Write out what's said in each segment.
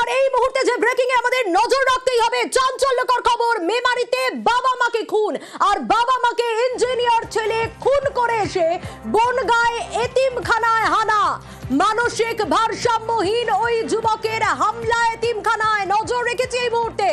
আর এই মুহূর্তে যে ব্রেকিং এ আমাদের নজর রাখতেই হবে, চাঞ্চল্যকর খবর। মেমারিতে বাবা মাকে খুন, আর বাবা মাকে ইঞ্জিনিয়ার ছেলে খুন করে এসে বনগাঁয় এতিমখানায় হানা। মানসিক ভারসাম্যহীন ওই যুবকের হামলা এতিমখানায়। নজর রেখেছি এই মুহূর্তে।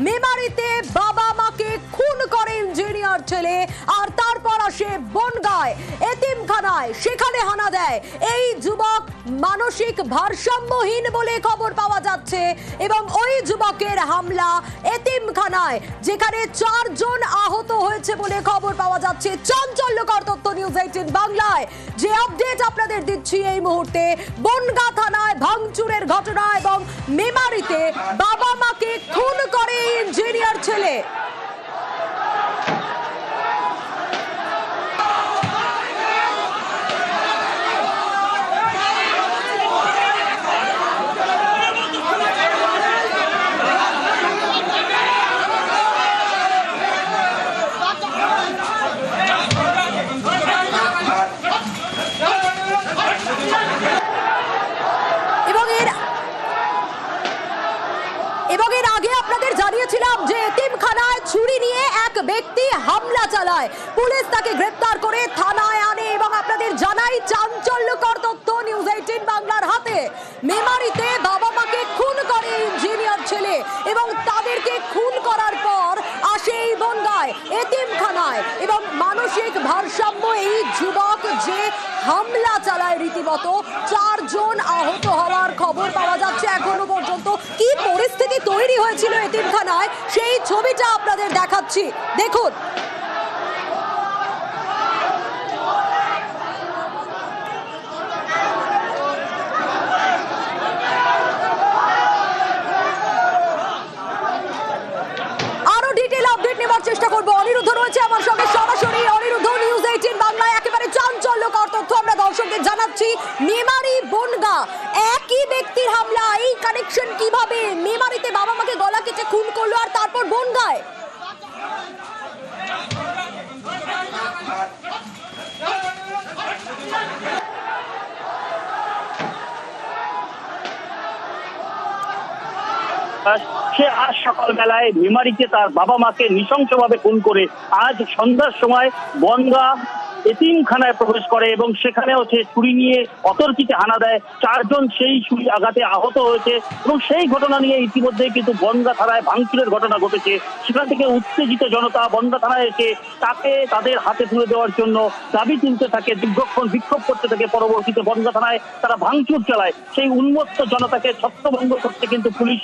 মেমারিতে বাবা মাকে খুন করে ইঞ্জিনিয়ার ছেলে, আর তারপর আসে বনগাঁয় এতিমখানায়, সেখানে হানা দেয়। এই যুবক মানসিক ভারসাম্যহীন বলে খবর পাওয়া যাচ্ছে, এবং ওই যুবকের হামলা এতিমখানায়, যেখানে 4 জন আহত হয়েছে বলে খবর পাওয়া যাচ্ছে। চাঞ্চল্যকর তথ্য নিউজ 18 বাংলায় যে আপডেট আপনাদের দিচ্ছি এই মুহূর্তে। বনগাঁ থানায় ভাঙচুরের ঘটনা এবং মেমারিতে বাবা মাকে খুন করে ইঞ্জিনিয়ার ছেলে। এবং এর আগে আপনাদের জানিয়েছিলাম যে এতিমখানায় ছুরি নিয়ে এক ব্যক্তি হামলা চালায়, পুলিশ তাকে গ্রেফতার করে থানায় আনে। এবং আপনাদের জানাই চাঞ্চল্যকর তথ্য নিউজ 18 বাংলার হাতে। মেমারিতে বাবা মাকে খুন করে ইঞ্জিনিয়ার ছেলে, এবং তাদেরকে খুন করার পর আসে এই বনগাঁয় এতিমখানায়। এবং মানসিক ভারসাম্য এই যুবক যে হামলা চালায়, রীতিমতো 4 জন আহত হওয়ার খবর পাওয়া যাচ্ছে এখনো পর্যন্ত। কি পরিস্থিতি তৈরি হয়েছিল এতিমখানায়, সেই ছবিটা আপনাদের দেখাচ্ছি, দেখুন। আরো ডিটেইল আপডেট নেওয়ার চেষ্টা করবো। অনিরুদ্ধ রয়েছে আমার সঙ্গে সরাসরি। অনিরুদ্ধ, নিউজ 18 বাংলায় একেবারে চাঞ্চল্যকর তথ্য আমরা দর্শকদের জানাচ্ছি। মেমারি বনগাঁ একই ব্যক্তির হামলা, এই কানেকশন কিভাবে? মেমারিতে বাবা মাকে গলা কেটে খুন করলো, আর তারপর বনগাঁয়। সে আজ সকালবেলায় মেমারিতে তার বাবা মাকে নৃশংসভাবে খুন করে আজ সন্ধ্যার সময় বনগাঁ এতিমখানায় প্রবেশ করে, এবং সেখানেও সে ছুরি নিয়ে অতর্কিতে হানা দেয়। 4 জন সেই ছুরি আঘাতে আহত হয়েছে, এবং সেই ঘটনা নিয়ে ইতিমধ্যে কিন্তু বনগাঁ থানায় ভাঙচুরের ঘটনা ঘটেছে। সেখান থেকে উত্তেজিত জনতা বনগাঁ থানায় এসে তাকে তাদের হাতে তুলে দেওয়ার জন্য দাবি তুলতে থাকে, দীর্ঘক্ষণ বিক্ষোভ করতে থাকে। পরবর্তীতে বনগাঁ থানায় তারা ভাঙচুর চালায়। সেই উন্মত্ত জনতাকে ছত্রভঙ্গ করতে কিন্তু পুলিশ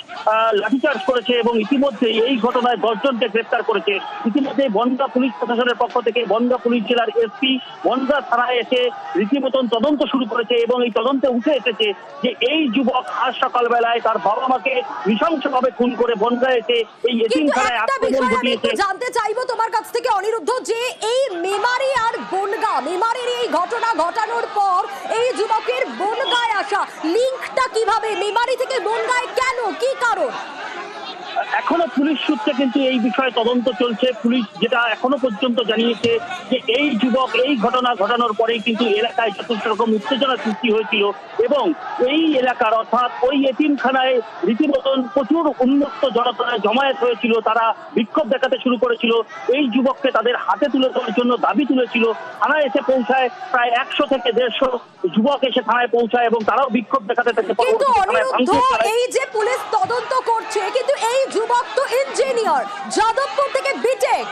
লাঠিচার্জ করেছে, এবং ইতিমধ্যে এই ঘটনায় 10 জনকে গ্রেফতার করেছে। ইতিমধ্যে বনগাঁ পুলিশ প্রশাসনের পক্ষ থেকে বনগাঁ পুলিশ জেলার এসপি বনগাঁ থানায় এসে রীতিমতন তদন্ত শুরু করেছে, এবং এই তদন্তে উঠে এসেছে যে এই যুবক আজ সকালবেলায় তার বাবা মাকে নৃশংসভাবে খুন করে বনগাঁ এসে এই এতিমখানায় আক্রমণ ঘটিয়েছে। জানতে চাইবো তোমার কাছ থেকে অনিরুদ্ধ, যে এই মেমারি আর বনগাঁ, মেমারির এই ঘটনা ঘটানোর পর এই যুবকের বনগাঁয় আসা, লিঙ্কটা কিভাবে? মেমারি থেকে বনগাঁয় কেন, কি কারণ? এখনো পুলিশ সূত্রে কিন্তু এই বিষয়ে তদন্ত চলছে। পুলিশ যেটা এখনো পর্যন্ত জানিয়েছে যে এই যুবক এই ঘটনা ঘটানোর পরেই কিন্তু এলাকায় যথেষ্ট রকম উত্তেজনা সৃষ্টি হয়েছিল, এবং এই এলাকার অর্থাৎ ওই এতিমখানায় রীতিমতন প্রচুর উন্মত্ত জনতা জমায়েত হয়েছিল। তারা বিক্ষোভ দেখাতে শুরু করেছিল। এই যুবককে তাদের হাতে তুলে দেওয়ার জন্য দাবি তুলেছিল। থানায় এসে পৌঁছায় প্রায় 100 থেকে 150 যুবক এসে থানায় পৌঁছায়, এবং তারাও বিক্ষোভ দেখাতে থাকে। এই যে পুলিশ তদন্ত করছে, কিন্তু এই যুবক তো ইঞ্জিনিয়ার, যাদবপুর থেকে বিটেক।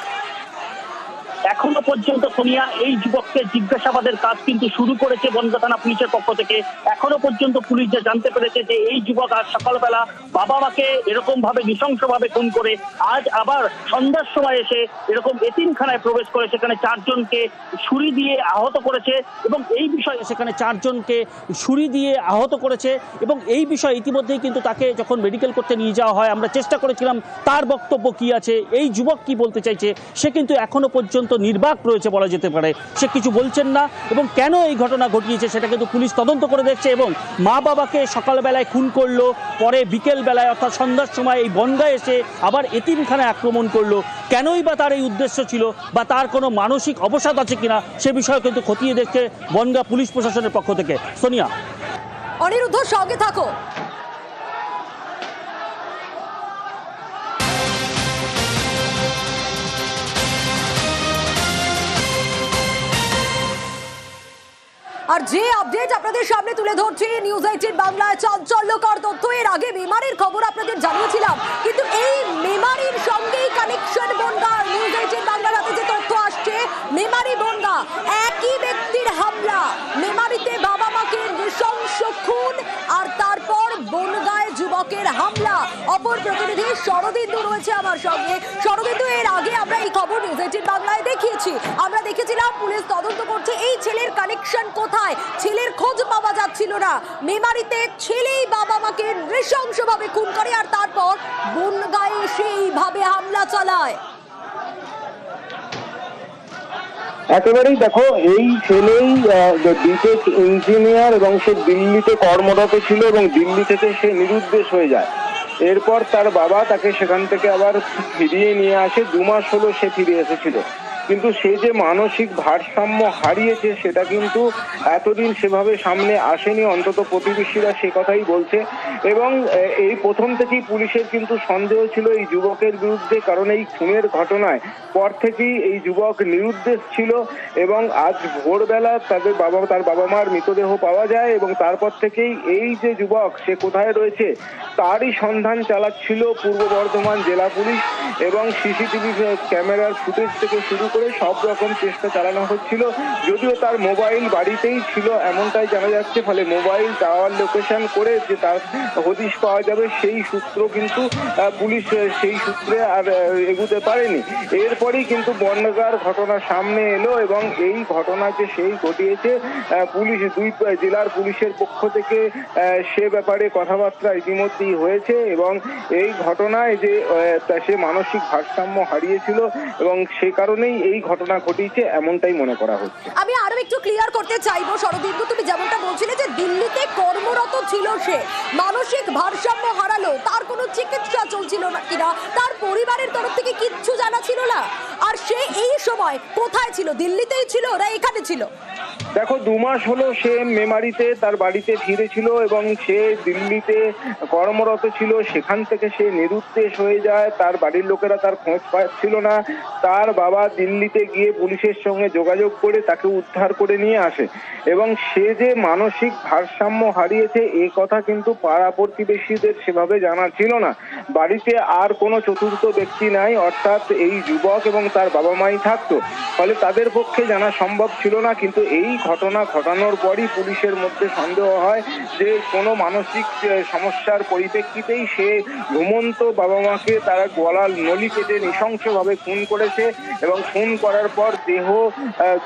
এখনো পর্যন্ত সোনিয়া এই যুবককে জিজ্ঞাসাবাদের কাজ কিন্তু শুরু করেছে বনগাঁ থানা পুলিশের পক্ষ থেকে। এখনো পর্যন্ত পুলিশ যা জানতে পেরেছে যে এই যুবক আজ সকালবেলা বাবা মাকে এরকম ভাবে নৃশংসভাবে খুন করে আজ আবার সন্ধ্যার সময় এসে এরকম এতিমখানায় প্রবেশ করে সেখানে 4 জনকে ছুরি দিয়ে আহত করেছে, এবং এই বিষয়ে সেখানে 4 জনকে ছুরি দিয়ে আহত করেছে। এবং এই বিষয়ে ইতিমধ্যেই কিন্তু তাকে যখন মেডিকেল করতে নিয়ে যাওয়া হয়, আমরা চেষ্টা করেছিলাম তার বক্তব্য কি আছে, এই যুবক কি বলতে চাইছে। সে কিন্তু এখনো পর্যন্ত নির্বাক রয়েছে বলা যেতে পারে, সে কিছু বলছেন না। এবং কেন এই ঘটনা ঘটিয়েছে সেটা কিন্তু পুলিশ তদন্ত করে দেখছে। এবং মা বাবাকে সকালবেলায় খুন করলো, পরে বিকেল বেলায় অর্থাৎ সন্ধ্যার সময় এই বনগাঁ এসে আবার এতিমখানায় আক্রমণ করলো, কেনই বা তার এই উদ্দেশ্য ছিল, বা তার কোনো মানসিক অবসাদ আছে কিনা সে বিষয়ে কিন্তু খতিয়ে দেখছে বনগাঁ পুলিশ প্রশাসনের পক্ষ থেকে। সোনিয়া, অনিরুদ্ধ সঙ্গে থাকো। আর যে আপডেট আপনাদের সামনে তুলে ধরছি নিউজ 18 বাংলায় চাঞ্চল্যকর তথ্য। এর আগে মেমারির খবর আপনাদের জানিয়েছিলাম, কিন্তু এই মেমারির সঙ্গেই কানেকশন বনগাঁ। নিউজ 18 বাংলার হাতে যে তথ্য আসছে, মেমারি বনগাঁ একই ব্যক্তির হামলা, মেমারিতে বাবা মাকে নৃশংস খুন আর তারপর বনগাঁয় যুবকের হামলা। অপর প্রতিনিধি শরদিন্দু রয়েছে আমার সঙ্গে। শরদিন্দু, এর আগে আমরা এই খবর নিউজ 18 বাংলায় দেখিয়েছি, আমরা দেখেছিলাম পুলিশ তদন্ত করছে এই ছেলের কানেকশন কোথায়, ছেলের খোঁজ পাওয়া যাচ্ছিল না। মেমারিতে ছেলেই বাবা মাকে নৃশংসভাবে খুন করে আর তারপর বনগাঁয়ে সেইভাবে হামলা চালায়। একেবারেই দেখো, এই ছেলেই বিটেক ইঞ্জিনিয়ার এবং সে দিল্লিতে কর্মরত ছিল এবং দিল্লি থেকে সে নিরুদ্দেশ হয়ে যায়। এরপর তার বাবা তাকে সেখান থেকে আবার ফিরিয়ে নিয়ে আসে। 2 মাস হলো সে ফিরে এসেছিল, কিন্তু সে যে মানসিক ভারসাম্য হারিয়েছে সেটা কিন্তু এতদিন সেভাবে সামনে আসেনি, অন্তত প্রতিবেশীরা সে কথাই বলছে। এবং এই প্রথম থেকেই পুলিশের কিন্তু সন্দেহ ছিল এই যুবকের বিরুদ্ধে, কারণ এই খুনের ঘটনায় পর থেকেই এই যুবক নিরুদ্দেশ ছিল। এবং আজ ভোরবেলা তার বাবা মার মৃতদেহ পাওয়া যায় এবং তারপর থেকেই এই যে যুবক সে কোথায় রয়েছে তারই সন্ধান চালাচ্ছিল পূর্ব বর্ধমান জেলা পুলিশ। এবং সিসিটিভি ক্যামেরার ফুটেজ থেকে শুরু করে সব রকম চেষ্টা চালানো হচ্ছিল, যদিও তার মোবাইল বাড়িতেই ছিল এমনটাই জানা যাচ্ছে। ফলে মোবাইল টাওয়ার লোকেশন করে যে তার হদিশ পাওয়া যাবে সেই সূত্র কিন্তু পুলিশ সেই সূত্রে আর এগুতে পারেনি। এরপরেই কিন্তু বনগাঁর ঘটনা সামনে এলো এবং এই ঘটনা যে সেই ঘটিয়েছে, পুলিশ 2 জেলার পুলিশের পক্ষ থেকে সে ব্যাপারে কথাবার্তা ইতিমধ্যেই হয়েছে। এবং এই ঘটনায় যে সে মানসিক ভারসাম্য হারিয়েছিল এবং সে কারণেই এই ঘটনা ঘটিয়েছে এমনটাই মনে করা হচ্ছে। আমি আরো একটু ক্লিয়ার করতে চাইবো শরদিন্দু, তুমি যেমনটা বলছিলে যে দিল্লিতে কর্মরত ছিল, সে মানসিক ভারসাম্য হারালো, তার কোনো চিকিৎসা চলছিল না কিনা তার পরিবারের তরফ থেকে কিচ্ছু জানা ছিল না। আর সে এই সময় কোথায় ছিল, দিল্লিতেই ছিল না এখানে ছিল? দেখো, 2 মাস হলো সে মেমারিতে তার বাড়িতে ফিরেছিল এবং সে দিল্লিতে কর্মরত ছিল। সেখান থেকে সে নিরুদ্দেশ হয়ে যায়, তার বাড়ির লোকেরা তার খোঁজ পাচ্ছিল না। তার বাবা দিল্লিতে গিয়ে পুলিশের সঙ্গে যোগাযোগ করে তাকে উদ্ধার করে নিয়ে আসে। এবং সে যে মানসিক ভারসাম্য হারিয়েছে এ কথা কিন্তু পাড়া প্রতিবেশীদের সেভাবে জানা ছিল না। বাড়িতে আর কোনো চতুর্থ ব্যক্তি নাই, অর্থাৎ এই যুবক এবং তার বাবা মাই থাকতো, ফলে তাদের পক্ষে জানা সম্ভব ছিল না। কিন্তু এই ঘটনা ঘটানোর পরই পুলিশের মধ্যে সন্দেহ হয় যে কোনো মানসিক সমস্যার পরিপ্রেক্ষিতেই সে ঘুমন্ত বাবা মাকে তারা গলার নলি কেটে নৃশংসভাবে খুন করেছে। এবং খুন করার পর দেহ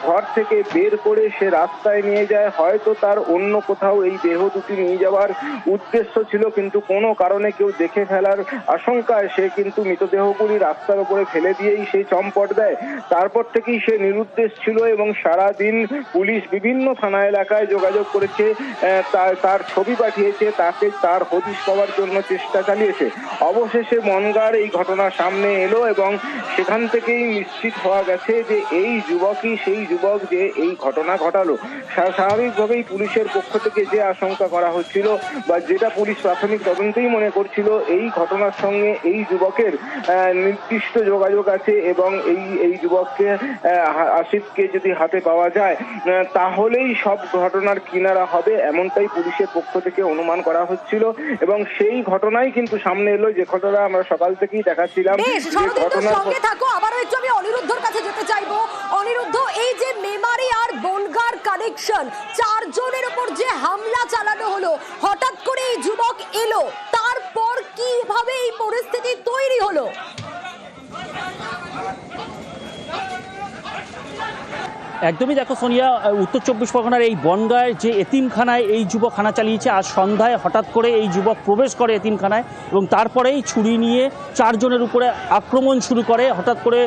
ঘর থেকে বের করে সে রাস্তায় নিয়ে যায়। হয়তো তার অন্য কোথাও এই দেহ দুটি নিয়ে যাওয়ার উদ্দেশ্য ছিল, কিন্তু কোনো কারণে কেউ দেখে ফেলার আশঙ্কায় সে কিন্তু মৃতদেহগুলি রাস্তার উপরে ফেলে দিয়েই সে চম্পট দেয়। তারপর থেকেই সে নিরুদ্দেশ ছিল এবং সারাদিন পুলিশ বিভিন্ন থানা এলাকায় যোগাযোগ করেছে, তার ছবি পাঠিয়েছে, তার হদিশ পাওয়ার জন্য চেষ্টা চালিয়েছে। অবশেষে বনগাঁর এই ঘটনা সামনে এলো এবং সেখান থেকেই নিশ্চিত হওয়া গেছে যে এই যুবকই সেই যুবক যে এই ঘটনা ঘটালো। স্বাভাবিকভাবেই পুলিশের পক্ষ থেকে যে আশঙ্কা করা হচ্ছিল বা যেটা পুলিশ প্রাথমিক তদন্তেই মনে করছিল, এই ঘটনার সঙ্গে এই যুবকের নির্দিষ্ট যোগাযোগ আছে এবং এই যুবককে আসিফকে যদি হাতে পাওয়া যায় তাহলেই সব ঘটনার কিনারা হবে, এমনটাই পুলিশের পক্ষ থেকে অনুমান করা হচ্ছিল। এবং সেই ঘটনাই কিন্তু সামনে এলো, যে ঘটনা আমরা সকাল থেকেই দেখাচ্ছিলাম। আবারও একটু আমি অনিরুদ্ধর কাছে যেতে চাইবো। অনিরুদ্ধ, এই যে মেমারি আর বনগাঁর কানেকশন, 4 জনের উপর যে হামলা চালানো হলো, হঠাৎ করে এই যুবক এলো, তারপর কিভাবে এই পরিস্থিতি তৈরি হলো? একদমই, দেখো সোনিয়া, উত্তর 24 পরগনার এই বনগাঁয়ের যে এতিমখানায় এই যুবক হানা চালিয়েছে, আজ সন্ধ্যায় হঠাৎ করে এই যুবক প্রবেশ করে এতিমখানায় এবং তারপরেই ছুরি নিয়ে 4 জনের উপরে আক্রমণ শুরু করে। হঠাৎ করে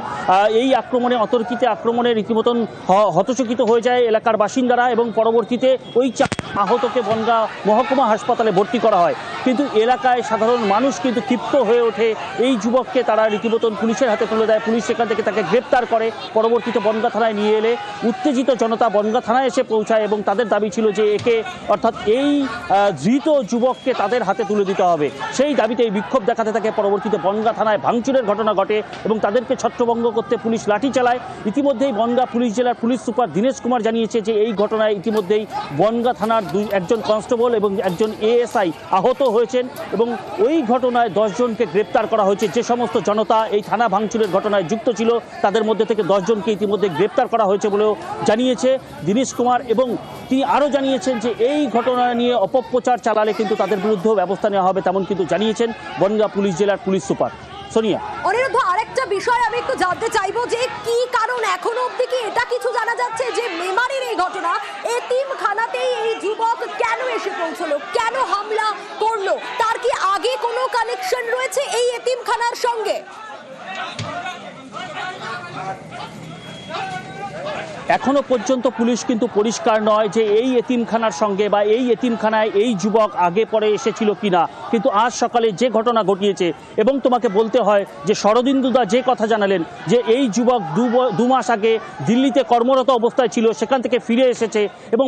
এই আক্রমণে, অতর্কিতে আক্রমণে রীতিমতন হতচকিত হয়ে যায় এলাকার বাসিন্দারা এবং পরবর্তীতে ওই 4 আহতকে বনগাঁ মহকুমা হাসপাতালে ভর্তি করা হয়। কিন্তু এলাকায় সাধারণ মানুষ কিন্তু ক্ষিপ্ত হয়ে ওঠে, এই যুবককে তারা রীতিমতন পুলিশের হাতে তুলে দেয়। পুলিশ সেখান থেকে তাকে গ্রেপ্তার করে, পরবর্তীতে বনগাঁ থানায় নিয়ে এলে উত্তেজিত জনতা বনগাঁ থানায় এসে পৌঁছায় এবং তাদের দাবি ছিল যে একে অর্থাৎ এই ধৃত যুবককে তাদের হাতে তুলে দিতে হবে। সেই দাবিতে এই বিক্ষোভ দেখাতে থাকে। পরবর্তীতে বনগাঁ থানায় ভাঙচুরের ঘটনা ঘটে এবং তাদেরকে ছত্রভঙ্গ করতে পুলিশ লাঠি চালায়। ইতিমধ্যেই বনগাঁ পুলিশ জেলার পুলিশ সুপার দীনেশ কুমার জানিয়েছে যে এই ঘটনায় ইতিমধ্যেই বনগাঁ থানার একজন কনস্টেবল এবং একজন এএসআই আহত হয়েছেন এবং ওই ঘটনায় 10 জনকে গ্রেপ্তার করা হয়েছে। যে সমস্ত জনতা এই থানা ভাঙচুরের ঘটনায় যুক্ত ছিল তাদের মধ্যে থেকে 10 জনকে ইতিমধ্যে গ্রেপ্তার করা হয়েছে বলেও জানিয়েছে দীনেশ কুমার। এবং তিনি আরও জানিয়েছেন যে এই ঘটনা নিয়ে অপপ্রচার চালালে কিন্তু তাদের বিরুদ্ধেও ব্যবস্থা নেওয়া হবে, তেমন কিন্তু জানিয়েছেন বনগাঁ পুলিশ জেলার পুলিশ সুপার। সোনিয়া, অনিরুদ্ধ, আরেকটা বিষয় আমি একটু জানতে চাইবো যে কি কারণ এখনো অবধি কি এটা কিছু জানা যাচ্ছে যে মেমারির এই ঘটনা এতিমখানাতেই এই যুবক কেন এসে পৌঁছলো, কেন হামলা করলো, তার কি আগে কোনো কানেকশন রয়েছে এই এতিমখানার সঙ্গে? এখনো পর্যন্ত পুলিশ কিন্তু পরিষ্কার নয় যে এই এতিমখানার সঙ্গে বা এই এতিমখানায় এই যুবক আগে পরে এসেছিল কিনা। কিন্তু আজ সকালে যে ঘটনা ঘটিয়েছে এবং তোমাকে বলতে হয় যে শরদিন্দুদা যে কথা জানালেন যে এই যুবক 2 মাস আগে দিল্লিতে কর্মরত অবস্থায় ছিল, সেখান থেকে ফিরে এসেছে এবং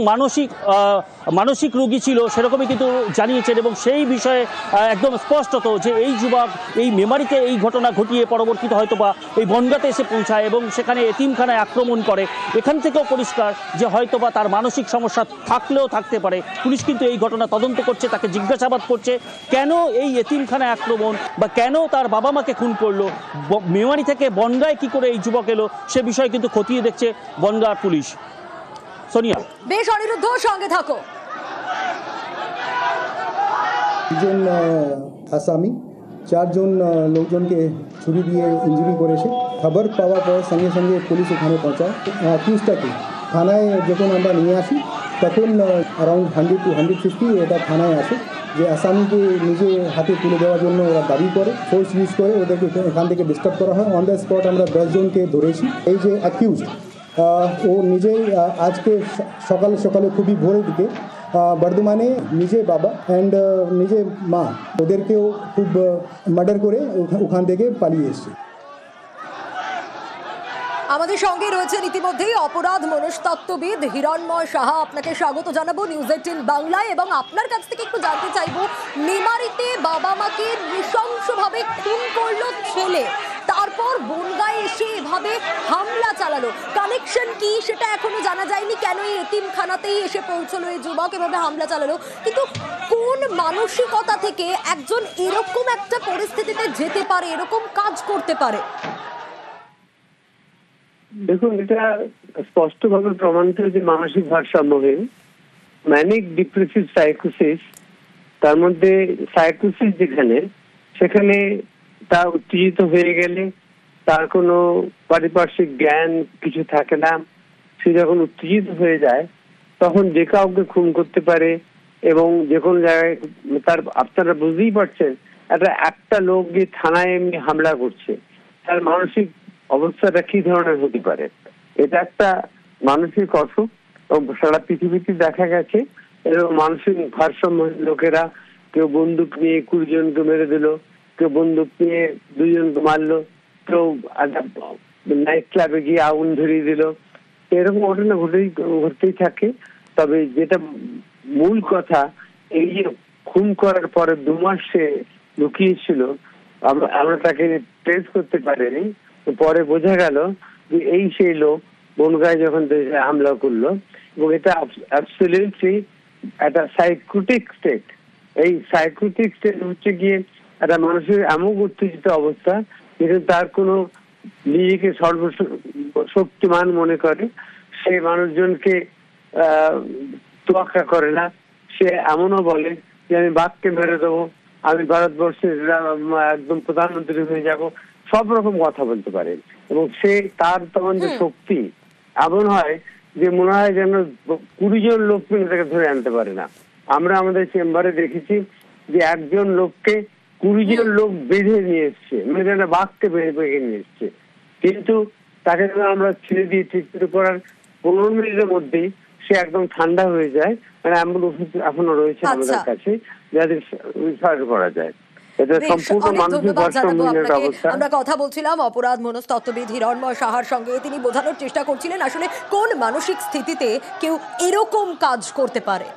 মানসিক রোগী ছিল সেরকমই কিন্তু জানিয়েছেন। এবং সেই বিষয়ে একদম স্পষ্টত যে এই যুবক এই মেমারিতে এই ঘটনা ঘটিয়ে পরবর্তীতে হয়তোবা এই বনগাঁতে এসে পৌঁছায় এবং সেখানে এতিমখানায় আক্রমণ করে। এখান থেকেও পরিষ্কার যে হয়তোবা তার মানসিক সমস্যা থাকলেও থাকতে পারে। পুলিশ কিন্তু এই ঘটনা তদন্ত করছে, তাকে জিজ্ঞাসাবাদ করছে কেন এই এতিমখানায় আক্রমণ বা কেন তার বাবা মাকে খুন করলো, মেমারি থেকে বনগাঁয় কি করে এই যুবক এলো, সে বিষয়ে কিন্তু খতিয়ে দেখছে বনগাঁ পুলিশ। সোনিয়া, বেশ, অনিরুদ্ধ সঙ্গে থাকো। দুজন আসামি 4 জন লোকজনকে ছুরি দিয়ে ইঞ্জুরি করেছে। খবর পাওয়ার পর সঙ্গে সঙ্গে পুলিশ ওখানে পৌঁছায়। অ্যাকিউজটাকে থানায় যখন আমরা নিয়ে আসি তখন অ্যারাউন্ড 100 to 150 এটা থানায় আসে যে আসামিকে নিজে হাতে তুলে দেওয়ার জন্য ওরা দাবি করে, ফোর্স ইউজ করে ওদেরকে এখান থেকে ডিস্টার্ব করা হয়। অন দ্য স্পট আমরা 10 জনকে ধরেছি। এই যে অ্যাকিউজ ও নিজেই আজকে সকালে খুবই ভোরের দিকে বর্ধমানে নিজে বাবা অ্যান্ড নিজে মা ওদেরকেও খুব মার্ডার করে ওখান থেকে পালিয়ে এসছে। আমাদের সঙ্গে রয়েছেন ইতিমধ্যেই অপরাধ মনস্তত্ত্ববিদ হিরণময় সাহা। আপনাকে স্বাগত জানাবো নিউজ 18 বাংলায় এবং আপনার কাছ থেকে একটু জানতে চাইবো, মেমারিতে বাবা মাকে নৃশংসভাবে খুন করলো ছেলে, তারপর বনগাঁয় এসে এভাবে হামলা চালালো, কানেকশন কি সেটা এখনো জানা যায়নি। কেন এই এতিমখানাতেই এসে পৌঁছলো এই যুবক, এভাবে হামলা চালালো, কিন্তু কোন মানসিকতা থেকে একজন এরকম একটা পরিস্থিতিতে যেতে পারে, এরকম কাজ করতে পারে? দেখুন, এটা স্পষ্টভাবে প্রমাণিত যে মানসিক ভারসাম্যহীন, ম্যানিক ডিপ্রেসিভ সাইকোসিস, তার মধ্যে সাইকোসিস যেখানে সেখানে তা উত্তেজিত হয়ে গেলে তার কোনো পারিপার্শ্বিক জ্ঞান কিছু থাকে না। সে যখন উত্তেজিত হয়ে যায় তখন যে কাউকে খুন করতে পারে এবং যে কোনো জায়গায় তার, আপনারা বুঝতেই পারছেন একটা লোক গিয়ে থানায় এমনি হামলা করছে, তার মানসিক অবস্থাটা কি ধরনের হতে পারে। এটা একটা মানসিক অসুখ এবং সারা পৃথিবীতে দেখা গেছে। এবং মানসিক ভারসাম্য লোকেরা কেউ বন্দুক নিয়ে 20 জনকে মেরে দিল, কেউ বন্দুক নিয়ে 2 জনকে মারলো, কেউ নাইট ক্লাবে গিয়ে আগুন ধরিয়ে দিল। এরকম ঘটনা ঘটতেই থাকে। তবে যেটা মূল কথা, এই যে খুন করার পরে 2 মাস সে লুকিয়েছিল, আমরা তাকে ট্রেস করতে পারিনি। পরে বোঝা গেল যে এই সেই লোক বনগাঁয় যখন হামলা করলো এবং এটা অ্যাবসলিউটলি একটা সাইকোটিক স্টেট। এই সাইকোটিক স্টেট হচ্ছে গিয়ে একটা মানুষের এমন উত্তেজিত অবস্থা কিন্তু তার কোনো নিজেকে সর্বশক্তিমান মনে করে, সে মানুষজনকে তোয়াক্কা করে না। সে এমনও বলে যে আমি বাঘকে মেরে দেবো, আমি ভারতবর্ষের একদম প্রধানমন্ত্রী হয়ে যাব, সব রকম কথা বলতে পারে। এবং সে তার তখন যে শক্তি এমন হয় যে মনে হয় যেন 20 জন লোক মিলে তাকে ধরে আনতে পারে না। আমরা আমাদের চেম্বারে দেখেছি যে একজন লোককে 20 জন লোক বেঁধে নিয়ে এসছে, মানে যেন বাঘকে বেঁধে নিয়ে এসছে। কিন্তু তাকে যখন আমরা ছেড়ে দিয়ে ট্রিটমেন্ট করার 15 মিনিটের মধ্যেই সে একদম ঠান্ডা হয়ে যায়। মানে অ্যাম্বুলেন্স এখনো রয়েছে আমাদের কাছে, যাদের রিসার্চ করা যায়। এটা বেশ, সম্পূর্ণ অনেক মানসিক ধন্যবাদ জানাবো ভারসাম্যহীন একটা আপনাকে। অবস্থা। আমরা কথা বলছিলাম অপরাধ মনস্তত্ত্ববিদ হিরণময় সাহার সঙ্গে। তিনি বোঝানোর চেষ্টা করছিলেন আসলে কোন মানসিক স্থিতিতে কেউ এরকম কাজ করতে পারে।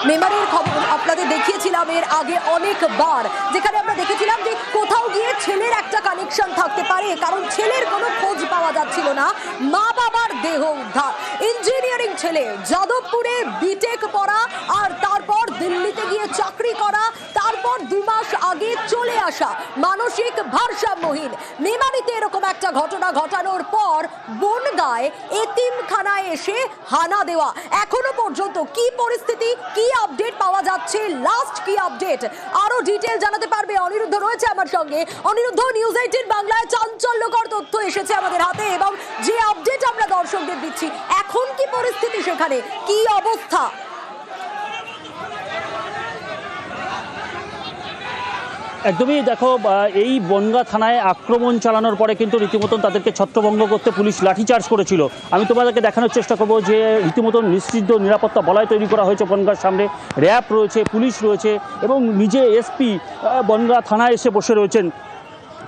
মেমারির খবর আপনাদের দেখিয়েছিলাম এর আগে অনেকবার, যেখানে আমরা দেখেছিলাম যে কোথাও গিয়ে ছেলের একটা কানেকশন থাকতে পারে, কারণ ছেলের কোনো খোঁজ পাওয়া যাচ্ছিল না। মা বাবার দেহ উদ্ধার। ইঞ্জিনিয়ারিং ছেলে, যাদবপুরে বিটেক পড়া, আর তারপর দিল্লিতে গিয়ে চাকরি করা, তারপর 2 মাস আগে চলে আসা, মানসিক ভারসাম্যহীন। মেমারিতে এরকম একটা ঘটনা ঘটানোর পর বনগাঁয় এতিমখানায় এসে হানা দেওয়া। এখনো পর্যন্ত কি পরিস্থিতি, কি আপডেট পাওয়া যাচ্ছে, লাস্ট কি আপডেট, আরো ডিটেইল জানাতে পারবে অনিরুদ্ধ রয়েছে আমার সঙ্গে। অনিরুদ্ধ, নিউজ 18 বাংলায় চাঞ্চল্যকর তথ্য এসেছে আমাদের হাতে, এবং যে আপডেট আমরা দর্শকদের দিচ্ছি, এখন কি পরিস্থিতি সেখানে, কি অবস্থা? একদমই দেখো, এই বনগাঁ থানায় আক্রমণ চালানোর পরে কিন্তু রীতিমতন তাদেরকে ছত্রভঙ্গ করতে পুলিশ লাঠিচার্জ করেছিল। আমি তোমাদেরকে দেখানোর চেষ্টা করবো যে রীতিমতন নিশ্চিদ্ধ নিরাপত্তা বলয় তৈরি করা হয়েছে বনগাঁর সামনে। র্যাব রয়েছে, পুলিশ রয়েছে, এবং নিজে এসপি বনগাঁ থানায় এসে বসে রয়েছেন,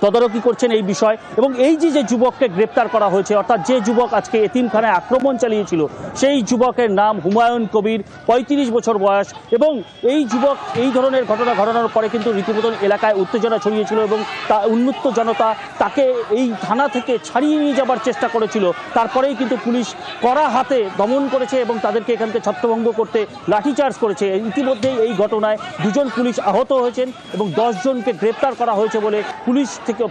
তদারকি করছেন এই বিষয়। এবং এই যে যুবককে গ্রেপ্তার করা হয়েছে, অর্থাৎ যে যুবক আজকে এতিমখানায় আক্রমণ চালিয়েছিল, সেই যুবকের নাম হুমায়ুন কবির, 35 বছর বয়স। এবং এই যুবক এই ধরনের ঘটনা ঘটানোর পরে কিন্তু রীতিমতন এলাকায় উত্তেজনা ছড়িয়েছিল, এবং তা উন্মত্ত জনতা তাকে এই থানা থেকে ছাড়িয়ে নিয়ে যাবার চেষ্টা করেছিল। তারপরেই কিন্তু পুলিশ কড়া হাতে দমন করেছে এবং তাদেরকে এখান থেকে ছত্রভঙ্গ করতে লাঠিচার্জ করেছে। ইতিমধ্যেই এই ঘটনায় 2 জন পুলিশ আহত হয়েছেন এবং 10 জনকে গ্রেপ্তার করা হয়েছে বলে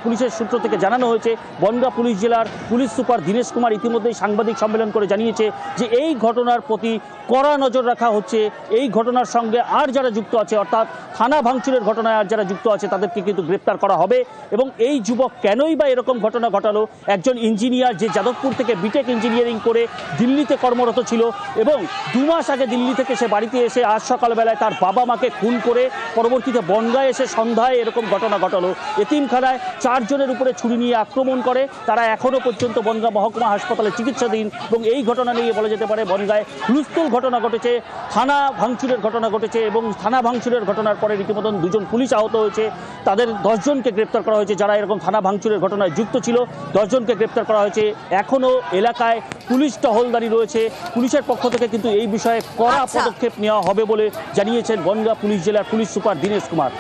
পুলিশের সূত্র থেকে জানানো হয়েছে। বনগাঁ পুলিশ জেলার পুলিশ সুপার দীনেশ কুমার ইতিমধ্যেই সাংবাদিক সম্মেলন করে জানিয়েছে যে এই ঘটনার প্রতি কড়া নজর রাখা হচ্ছে। এই ঘটনার সঙ্গে আর যারা যুক্ত আছে, অর্থাৎ থানা ভাঙচুরের ঘটনায় আর যারা যুক্ত আছে, তাদেরকে কিন্তু গ্রেপ্তার করা হবে। এবং এই যুবক কেনই বা এরকম ঘটনা ঘটালো, একজন ইঞ্জিনিয়ার যে যাদবপুর থেকে বিটেক ইঞ্জিনিয়ারিং করে দিল্লিতে কর্মরত ছিল, এবং 2 মাস আগে দিল্লি থেকে সে বাড়িতে এসে আজ সকালবেলায় তার বাবা মাকে খুন করে পরবর্তীতে বনগাঁয় এসে সন্ধ্যায় এরকম ঘটনা ঘটালো। এতিমখানায় 4 জনের উপরে ছুরি নিয়ে আক্রমণ করে। তারা এখনও পর্যন্ত বনগাঁ মহকুমা হাসপাতালে চিকিৎসাধীন। এবং এই ঘটনা নিয়ে বলা যেতে পারে বনগাঁয় হুলস্থুল ঘটনা ঘটেছে, থানা ভাঙচুরের ঘটনা ঘটেছে, এবং থানা ভাঙচুরের ঘটনার পরে রীতিমতন 2 জন পুলিশ আহত হয়েছে। তাদের 10 জনকে গ্রেপ্তার করা হয়েছে, যারা এরকম থানা ভাঙচুরের ঘটনায় যুক্ত ছিল। 10 জনকে গ্রেপ্তার করা হয়েছে। এখনও এলাকায় পুলিশ টহলদারি রয়েছে। পুলিশের পক্ষ থেকে কিন্তু এই বিষয়ে কড়া পদক্ষেপ নেওয়া হবে বলে জানিয়েছেন বনগাঁ পুলিশ জেলার পুলিশ সুপার দীনেশ কুমার।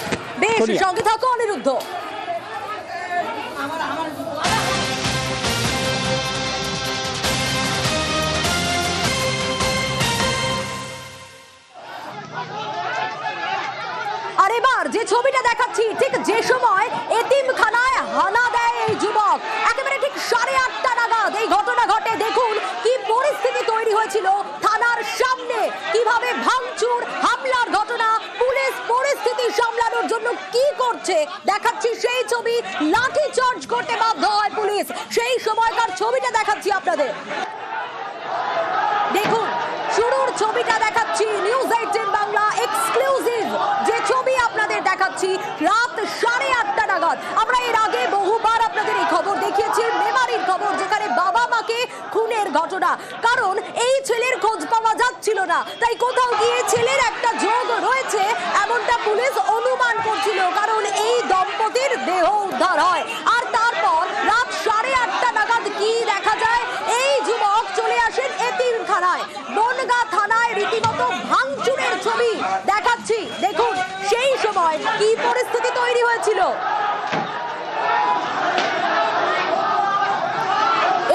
বেশ, সঙ্গে থাকো অনিরুদ্ধ। আর এবার যে ছবিটা দেখাচ্ছি, ঠিক যে সময় এতিমখানায় হানা দেয় এই যুবক, একেবারে ঠিক 8:30 নাগাদ এই ঘটনা ঘটে। দেখুন কি পরিস্থিতি তৈরি হয়েছিল থানার সামনে, কিভাবে ভাঙচুর হামলার ঘটনা, পুলিশ পরিস্থিতি সামলানোর জন্য কি করছে দেখাচ্ছি সেই ছবি। লাঠি চার্জ করতে বাধ্য হয় পুলিশ, সেই সময়কার ছবিটা দেখাচ্ছি আপনাদের। দেখুন শুরুর ছবিটা দেখাচ্ছি, নিউজ 18 বাংলা এক্সক্লুসিভ যে ছবি আপনাদের দেখাচ্ছি, রাত 8:30 নাগাদ। আমরা এর আগে বহুবার আপনাদের এই খবর দেখিয়েছি, মেমারির খবর, যেখানে বাবা মাকে খুনের ঘটনা। কারণ এই ছেলের খোঁজ পাওয়া যাচ্ছিল না, তাই কোথাও গিয়ে ছেলের একটা যোগ রয়েছে এমনটা পুলিশ অনুমান করছিল, কারণ এই দম্পতির দেহ উদ্ধার হয়। আর তারপর রাত 8:30 নাগাদ কি দেখা যায়, এই যুবক চলে আসেন এতিমখানায়। বনগাঁ থানায় রীতিমতো ভাঙচুরের ছবি দেখাচ্ছি। দেখুন সেই সময় কি পরিস্থিতি তৈরি হয়েছিল।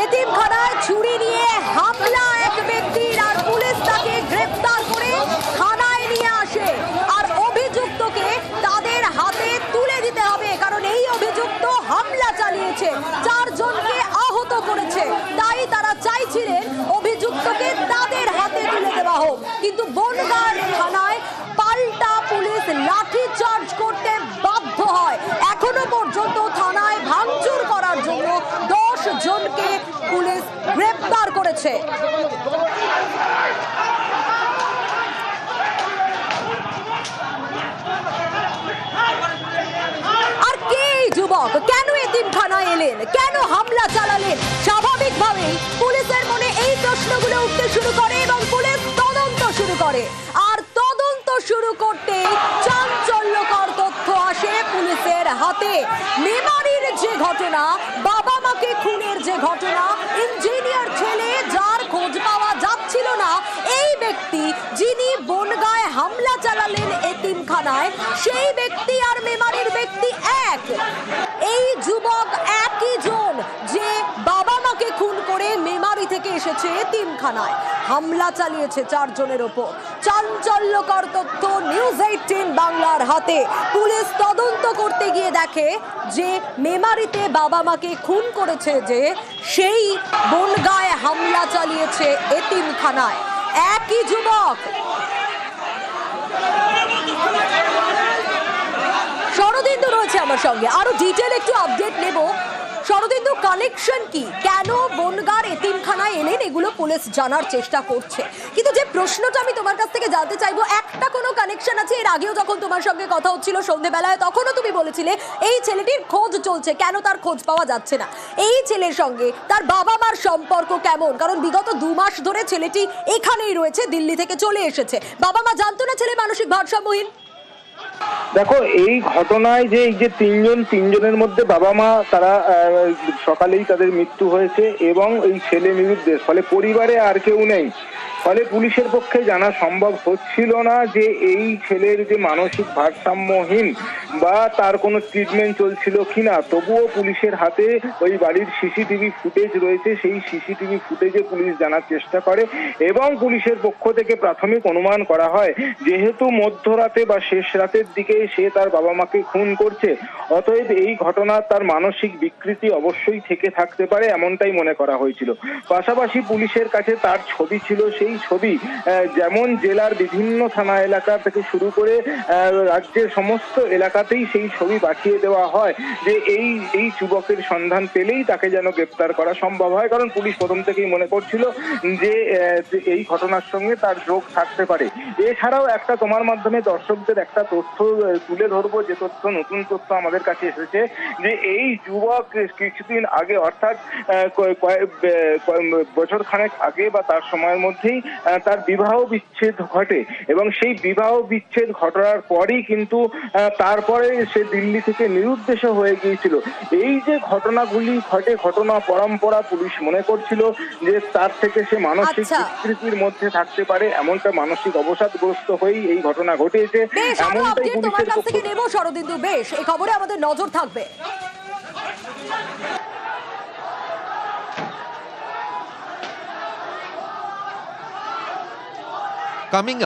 এতিমখানায় ছুরি নিয়ে হামলা এক ব্যক্তির, আর পুলিশ তাকে গ্রেফতার করে থানায় নিয়ে আসে। আর অভিযুক্তকে তাদের হাতে তুলে দিতে হবে, কারণ এই অভিযুক্ত হামলা চালিয়েছে, 4 জনকে আহত করেছে। তাই তারা চাইছিলেন অভিযুক্তকে তাদের হাতে তুলে দেওয়া হোক। কিন্তু বনগাঁ থানায় পাল্টা পুলিশ লাঠি চার্জ করতে বাধ্য হয়। এখনো পর্যন্ত থানায় ভাঙচুর করার জন্য 10 জনকে পুলিশ গ্রেফতার করেছে। আর কে এই যুবক, কেন এতিমখানায় এলেন, কেন হামলা চালালেন? স্বাভাবিকভাবেই পুলিশের মনে এই প্রশ্নগুলো উঠতে শুরু করে এবং পুলিশ তদন্ত শুরু করে। আর তদন্ত শুরু শুরু করতেই চাঞ্চল্যকর তথ্য আসে পুলিশের হাতে। মেমারির যে ঘটনা, বাবা মাকে খুনের যে ঘটনা, ইঞ্জিনিয়ার ছেলে যার খোঁজ পাওয়া যাচ্ছিল না, এই ব্যক্তি যিনি বনগাঁয় হামলা চালালেন এতিমখানায়, সেই ব্যক্তি আর মেমারির ব্যক্তি এক। এই যুবক একই জন যে বাবা মাকে খুন করে মেমারি থেকে এসেছে এতিমখানায়, হামলা চালিয়েছে 4 জনের ওপর। চাঞ্চল্যকর তথ্য নিউজ 18 বাংলার হাতে। পুলিশ তদন্ত করতে গিয়ে দেখে যে মেমারিতে বাবা মাকে খুন করেছে যে, সেই বনগাঁয় হামলা চালিয়েছে এতিমখানায় একই যুবক। শরদিন্দু রয়েছে আমার সঙ্গে, আরো ডিটেল একটু আপডেট নেব। শরদিন্দু, কানেকশন কি? কেন বনগাঁর এতিমখানায় এলেন, এগুলো পুলিশ জানার চেষ্টা করছে, কিন্তু যে প্রশ্নটা আমি তোমার কাছ থেকে জানতে চাইবো, একটা কোনো কানেকশন আছে? এর আগেও যখন তোমার সঙ্গে কথা হচ্ছিল সন্ধ্যেবেলায়, তখনও তুমি বলেছিলে এই ছেলেটির খোঁজ চলছে, কেন তার খোঁজ পাওয়া যাচ্ছে না? এই ছেলের সঙ্গে তার বাবা মার সম্পর্ক কেমন? কারণ বিগত 2 মাস ধরে ছেলেটি এখানেই রয়েছে, দিল্লি থেকে চলে এসেছে। বাবা মা জানতো না ছেলে মানসিক ভারসাম্যহীন? দেখো, এই ঘটনায় যে এই যে তিনজনের মধ্যে বাবা মা তারা সকালেই তাদের মৃত্যু হয়েছে এবং এই ছেলে নিরুদ্দেশ, ফলে পরিবারে আর কেউ নেই। ফলে পুলিশের পক্ষে জানা সম্ভব হচ্ছিল না যে এই ছেলের যে মানসিক ভারসাম্যহীন বা তার কোনো ট্রিটমেন্ট চলছিল কিনা। তবুও পুলিশের হাতে ওই বাড়ির সিসিটিভি ফুটেজ রয়েছে, সেই সিসিটিভি ফুটেজে পুলিশ জানার চেষ্টা করে এবং পুলিশের পক্ষ থেকে প্রাথমিক অনুমান করা হয় যেহেতু মধ্যরাতে বা শেষ রাতের দিকে সে তার বাবা মাকে খুন করছে, অতএব এই ঘটনা তার মানসিক বিকৃতি অবশ্যই থেকে থাকতে পারে, এমনটাই মনে করা হয়েছিল। পাশাপাশি পুলিশের কাছে তার ছবি ছিল, সেই ছবি যেমন জেলার বিভিন্ন থানা এলাকা থেকে শুরু করে রাজ্যের সমস্ত এলাকাতেই সেই ছবি পাঠিয়ে দেওয়া হয় যে এই যুবকের সন্ধান পেলেই তাকে যেন গ্রেপ্তার করা সম্ভব হয়। কারণ পুলিশ প্রথম থেকেই মনে করছিল যে এই ঘটনার সঙ্গে তার যোগ থাকতে পারে। এছাড়াও একটা তোমার মাধ্যমে দর্শকদের একটা তথ্য তুলে ধরবো, যে তথ্য নতুন তথ্য আমাদের কাছে এসেছে, যে এই যুবক কিছুদিন আগে, অর্থাৎ বছর খানেক আগে বা তার সময়ের মধ্যেই তার বিবাহ বিচ্ছেদ ঘটে এবং সেই বিবাহ বিচ্ছেদ ঘটার পরই কিন্তু তারপরে সে দিল্লি থেকে নিরুদ্দেশ হয়ে গিয়েছিল। এই যে ঘটনাগুলি ঘটে, ঘটনা পরম্পরা, পুলিশ মনে করছিল যে তার থেকে সে মানসিক বিকৃতির মধ্যে থাকতে পারে, এমনটা মানসিক অবসাদগ্রস্ত হয়েই এই ঘটনা ঘটেছে। এমনটাই পুলিশের পক্ষ থেকে নেব। শরদিন্দু, বেশ, এই খবরে আমাদের নজর থাকবে। Coming